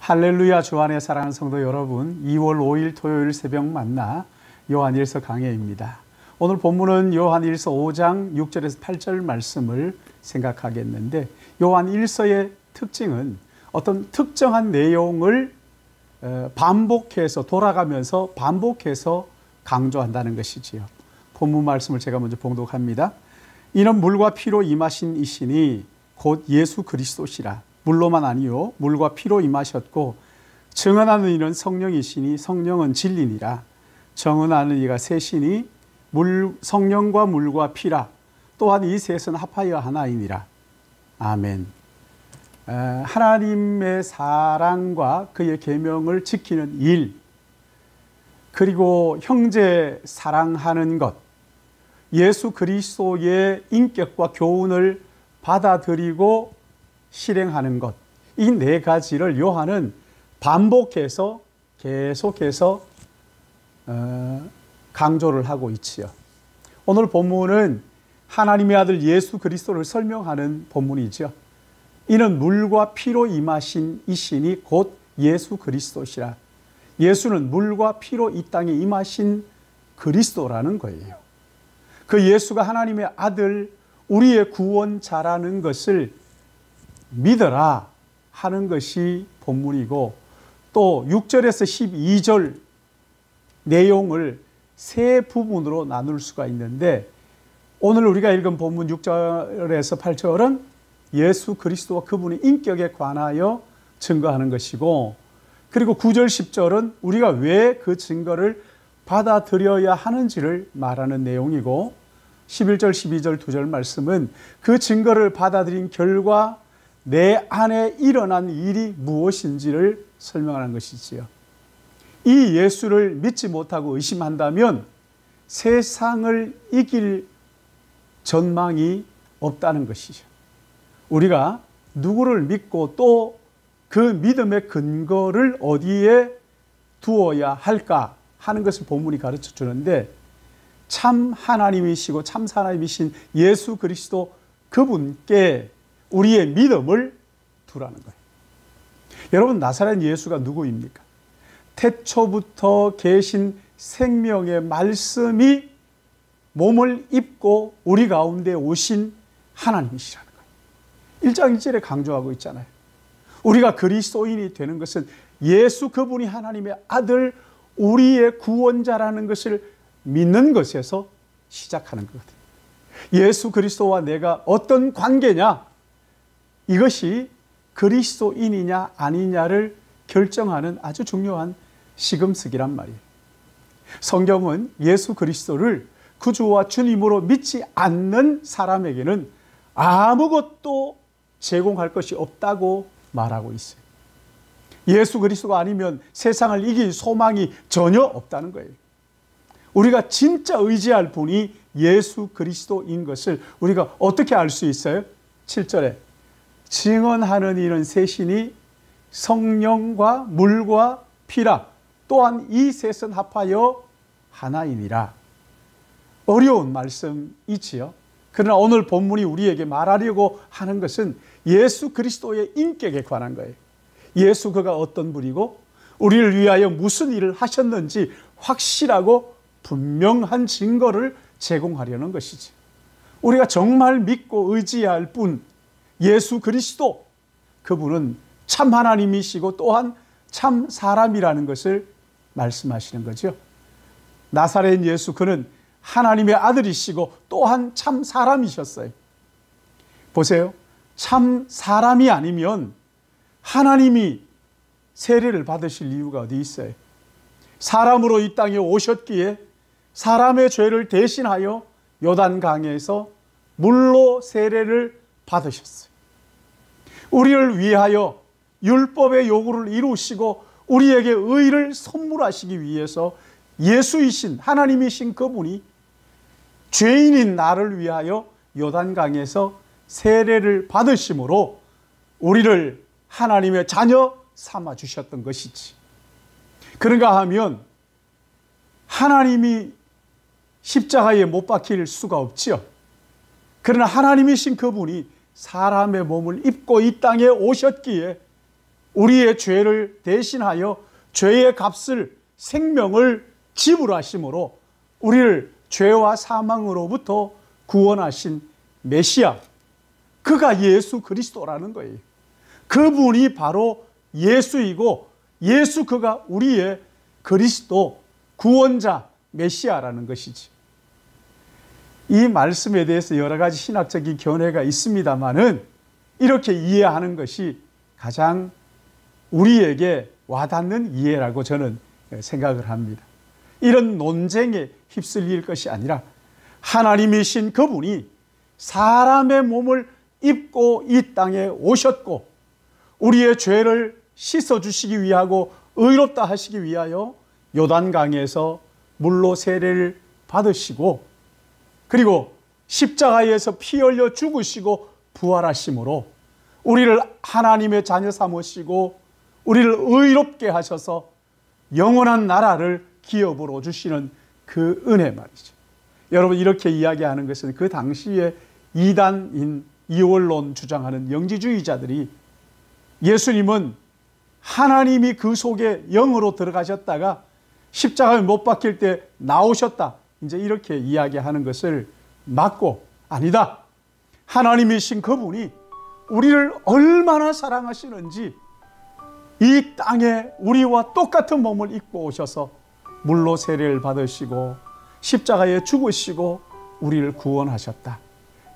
할렐루야. 주 안에 사랑하는 성도 여러분, 2월 5일 토요일 새벽 만나 요한일서 강해입니다. 오늘 본문은 요한일서 5장 6절에서 8절 말씀을 생각하겠는데, 요한일서의 특징은 어떤 특정한 내용을 반복해서 돌아가면서 반복해서 강조한다는 것이지요. 본문 말씀을 제가 먼저 봉독합니다. 이는 물과 피로 임하신 이시니 곧 예수 그리스도시라. 물로만 아니요 물과 피로 임하셨고 증언하는 이는 성령이시니 성령은 진리니라. 정언하는 이가 셋이니 성령과 물과 피라. 또한 이 셋은 합하여 하나이니라. 아멘. 하나님의 사랑과 그의 계명을 지키는 일, 그리고 형제 사랑하는 것, 예수 그리스도의 인격과 교훈을 받아들이고 실행하는 것, 이 네 가지를 요한은 반복해서 계속해서 강조를 하고 있지요. 오늘 본문은 하나님의 아들 예수 그리스도를 설명하는 본문이죠. 이는 물과 피로 임하신 이신이 곧 예수 그리스도시라. 예수는 물과 피로 이 땅에 임하신 그리스도라는 거예요. 그 예수가 하나님의 아들, 우리의 구원자라는 것을 믿어라 하는 것이 본문이고, 또 6절에서 12절 내용을 세 부분으로 나눌 수가 있는데, 오늘 우리가 읽은 본문 6절에서 8절은 예수 그리스도와 그분의 인격에 관하여 증거하는 것이고, 그리고 9절 10절은 우리가 왜 그 증거를 받아들여야 하는지를 말하는 내용이고, 11절 12절 2절 말씀은 그 증거를 받아들인 결과 내 안에 일어난 일이 무엇인지를 설명하는 것이지요. 이 예수를 믿지 못하고 의심한다면 세상을 이길 전망이 없다는 것이죠. 우리가 누구를 믿고 또 그 믿음의 근거를 어디에 두어야 할까 하는 것을 본문이 가르쳐 주는데, 참 하나님이시고 참 사람이신 예수 그리스도 그분께 우리의 믿음을 두라는 거예요. 여러분, 나사렛 예수가 누구입니까? 태초부터 계신 생명의 말씀이 몸을 입고 우리 가운데 오신 하나님이시라는 거예요. 1장 1절에 강조하고 있잖아요. 우리가 그리스도인이 되는 것은 예수 그분이 하나님의 아들, 우리의 구원자라는 것을 믿는 것에서 시작하는 거거든요. 예수 그리스도와 내가 어떤 관계냐, 이것이 그리스도인이냐 아니냐를 결정하는 아주 중요한 시금석이란 말이에요. 성경은 예수 그리스도를 구주와 주님으로 믿지 않는 사람에게는 아무것도 제공할 것이 없다고 말하고 있어요. 예수 그리스도가 아니면 세상을 이길 소망이 전혀 없다는 거예요. 우리가 진짜 의지할 분이 예수 그리스도인 것을 우리가 어떻게 알 수 있어요? 7절에 증언하는 이는 셋이니 성령과 물과 피라. 또한 이 셋은 합하여 하나이니라. 어려운 말씀이지요. 그러나 오늘 본문이 우리에게 말하려고 하는 것은 예수 그리스도의 인격에 관한 거예요. 예수 그가 어떤 분이고 우리를 위하여 무슨 일을 하셨는지 확실하고 분명한 증거를 제공하려는 것이지. 우리가 정말 믿고 의지할 분 예수 그리스도, 그분은 참 하나님이시고 또한 참 사람이라는 것을 말씀하시는 거죠. 나사렛 예수, 그는 하나님의 아들이시고 또한 참 사람이셨어요. 보세요. 참 사람이 아니면 하나님이 세례를 받으실 이유가 어디 있어요? 사람으로 이 땅에 오셨기에 사람의 죄를 대신하여 요단강에서 물로 세례를 받으셨어요. 우리를 위하여 율법의 요구를 이루시고 우리에게 의를 선물하시기 위해서 예수이신 하나님이신 그분이 죄인인 나를 위하여 요단강에서 세례를 받으심으로 우리를 하나님의 자녀 삼아 주셨던 것이지. 그런가 하면 하나님이 십자가에 못 박힐 수가 없지요. 그러나 하나님이신 그분이 사람의 몸을 입고 이 땅에 오셨기에 우리의 죄를 대신하여 죄의 값을, 생명을 지불하심으로 우리를 죄와 사망으로부터 구원하신 메시아, 그가 예수 그리스도라는 거예요. 그분이 바로 예수이고, 예수 그가 우리의 그리스도, 구원자, 메시아라는 것이지. 이 말씀에 대해서 여러 가지 신학적인 견해가 있습니다만은 이렇게 이해하는 것이 가장 우리에게 와닿는 이해라고 저는 생각을 합니다. 이런 논쟁에 휩쓸릴 것이 아니라 하나님이신 그분이 사람의 몸을 입고 이 땅에 오셨고 우리의 죄를 씻어주시기 위하고 의롭다 하시기 위하여 요단강에서 물로 세례를 받으시고, 그리고 십자가에서 피 흘려 죽으시고 부활하심으로 우리를 하나님의 자녀 삼으시고 우리를 의롭게 하셔서 영원한 나라를 기업으로 주시는 그 은혜 말이죠. 여러분, 이렇게 이야기하는 것은 그 당시에 이단인 이원론 주장하는 영지주의자들이 예수님은 하나님이 그 속에 영으로 들어가셨다가 십자가에 못 박힐 때 나오셨다, 이제 이렇게 이야기하는 것을 막고, 아니다, 하나님이신 그분이 우리를 얼마나 사랑하시는지 이 땅에 우리와 똑같은 몸을 입고 오셔서 물로 세례를 받으시고 십자가에 죽으시고 우리를 구원하셨다.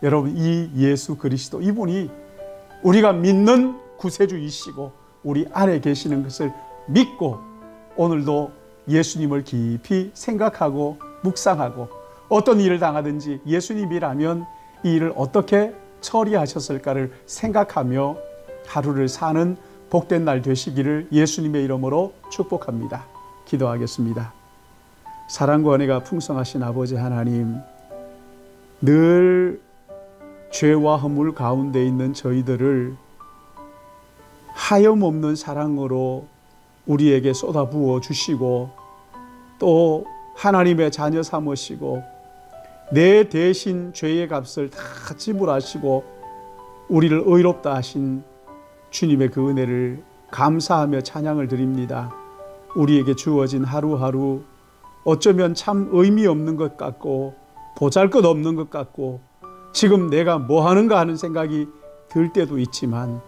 여러분, 이 예수 그리스도, 이분이 우리가 믿는 구세주이시고 우리 안에 계시는 것을 믿고 오늘도 예수님을 깊이 생각하고 묵상하고 어떤 일을 당하든지 예수님이라면 이 일을 어떻게 처리하셨을까를 생각하며 하루를 사는 복된 날 되시기를 예수님의 이름으로 축복합니다. 기도하겠습니다. 사랑과 은혜가 풍성하신 아버지 하나님, 늘 죄와 허물 가운데 있는 저희들을 하염없는 사랑으로 우리에게 쏟아부어 주시고 또 하나님의 자녀 삼으시고 내 대신 죄의 값을 다 지불하시고 우리를 의롭다 하신 주님의 그 은혜를 감사하며 찬양을 드립니다. 우리에게 주어진 하루하루 어쩌면 참 의미 없는 것 같고 보잘것없는 것 같고 지금 내가 뭐 하는가 하는 생각이 들 때도 있지만,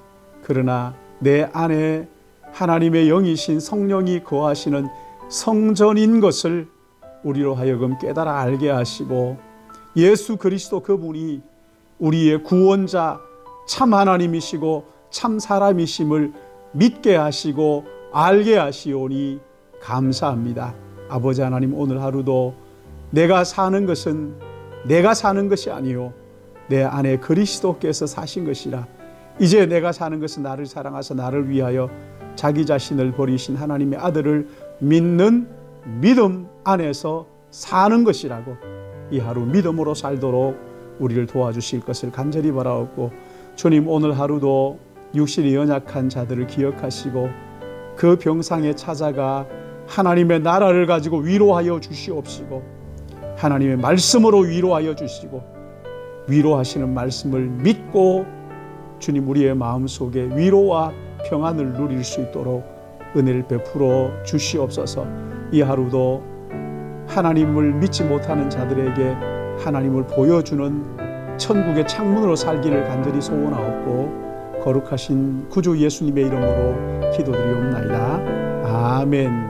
그러나 내 안에 하나님의 영이신 성령이 거하시는 성전인 것을 우리로 하여금 깨달아 알게 하시고 예수 그리스도 그분이 우리의 구원자, 참 하나님이시고 참 사람이심을 믿게 하시고 알게 하시오니 감사합니다. 아버지 하나님, 오늘 하루도 내가 사는 것은 내가 사는 것이 아니요 내 안에 그리스도께서 사신 것이라, 이제 내가 사는 것은 나를 사랑하사 나를 위하여 자기 자신을 버리신 하나님의 아들을 믿는 믿음 안에서 사는 것이라고, 이 하루 믿음으로 살도록 우리를 도와주실 것을 간절히 바라옵고, 주님, 오늘 하루도 육신이 연약한 자들을 기억하시고 그 병상에 찾아가 하나님의 나라를 가지고 위로하여 주시옵시고 하나님의 말씀으로 위로하여 주시고 위로하시는 말씀을 믿고 주님, 우리의 마음속에 위로와 평안을 누릴 수 있도록 은혜를 베풀어 주시옵소서. 이 하루도 하나님을 믿지 못하는 자들에게 하나님을 보여주는 천국의 창문으로 살기를 간절히 소원하옵고 거룩하신 구주 예수님의 이름으로 기도드리옵나이다. 아멘.